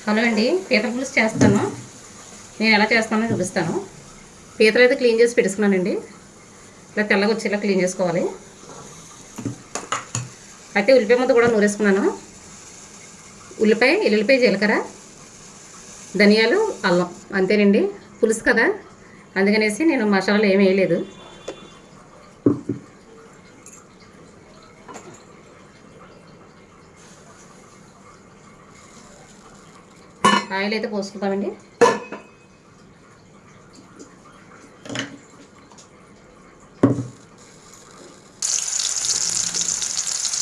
Hello అండి, పీతల పులుసు చేస్తాను. నేను ఎలా చేస్తానో చూపిస్తాను. పీతలు అయితే క్లీన్ చేసి పెట్టుకున్నానండి. ఇలా తెల్లగా వచ్చేలా క్లీన్ చేసుకోవాలి. అయితే ఉల్లిపాయ ముద్ద కూడా నూరేసుకున్నాను. ఉల్లిపాయ, ఎల్లుల్లిపాయ, జీలకర్ర, ధనియాలు, అల్లం, అంతేనండి. పులుసు కదా, అందుకనేసి నేను మసాలాలు ఏమీ వేయలేదు. ఆయిల్ అయితే పోసుకుంటామండి.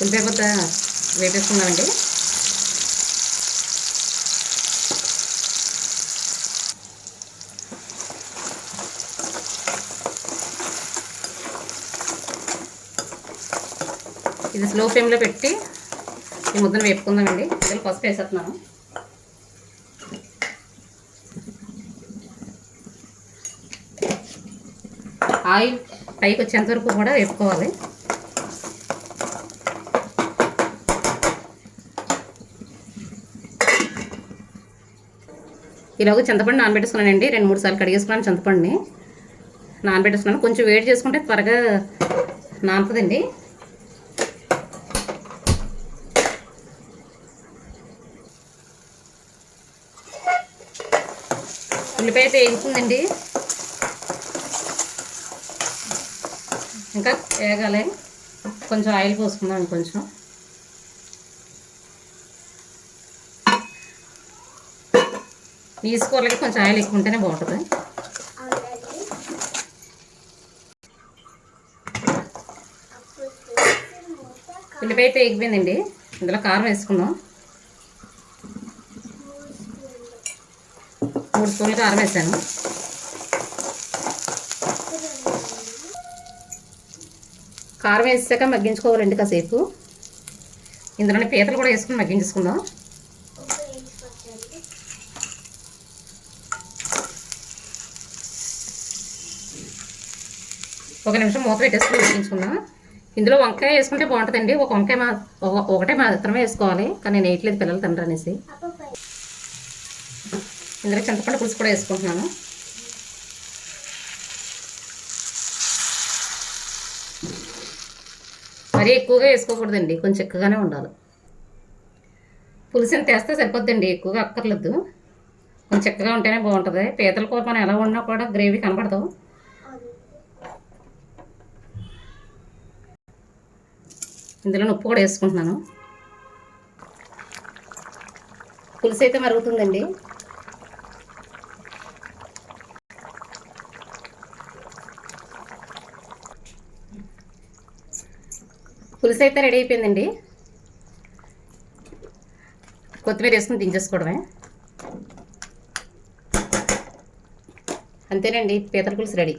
ఉల్లిపాయ ముద్ద వేపేసుకున్నామండి. ఇది స్లో ఫ్లేమ్లో పెట్టి ఈ ముద్దను వేపుకుందామండి. ఇందులో పసుపు వేసేస్తున్నాను. ఆయిల్ పైకి వచ్చేంత వరకు కూడా వేపుకోవాలి. ఈలోగా చింతపండు నానబెట్టేసుకున్నానండి. 2-3 సార్లు కడిగేసుకున్నాను. చింతపండుని నానబెట్టేసుకున్నాను. కొంచెం వేడి చేసుకుంటే త్వరగా నానుతుందండి. ఉల్లిపాయ అయితే వేగుతుందండి. ఇంకా వేగాలి. కొంచెం ఆయిల్ పోసుకుందాం. కొంచెం నీసు కూరలకి కొంచెం ఆయిల్ ఎక్కువ ఉంటేనే బాగుంటుంది. ఉల్లిపాయ అయితే ఎగిపోయిందండి. ఇందులో కారం వేసుకుందాం. 3 స్పూన్లు కారం వేసాను. కారం వేసాక మగ్గించుకోవాలండి కాసేపు. ఇందులోనే పీతలు కూడా వేసుకుని మగ్గించుకుందాం. ఒక నిమిషం మూత పెట్టేసుకుని మగ్గించుకుందాం. ఇందులో వంకాయ వేసుకుంటే బాగుంటుందండి. ఒకటే మాత్రమే వేసుకోవాలి, కానీ నేను వేయట్లేదు పిల్లలు తినరు అనేసి. ఇందులో చింతపండు పులుసు కూడా వేసుకుంటున్నాను. మరీ ఎక్కువగా వేసుకోకూడదండి, కొంచెం ఎక్కువగానే ఉండాలి. పులుసు ఎంత వేస్తే సరిపోద్దండి, ఎక్కువగా అక్కర్లేదు. కొంచెం చిక్కగా ఉంటేనే బాగుంటుంది. పీతల కూర మనం ఎలా ఉన్నా కూడా గ్రేవీ కనపడదు. ఇందులో ఉప్పు కూడా వేసుకుంటున్నాను. పులుసు అయితే మరుగుతుందండి. పులుసు అయితే రెడీ అయిపోయిందండి. కొత్తిమీర వేసుకుని దించేసుకోవడమే. అంతేనండి, పీతల పులుసు రెడీ.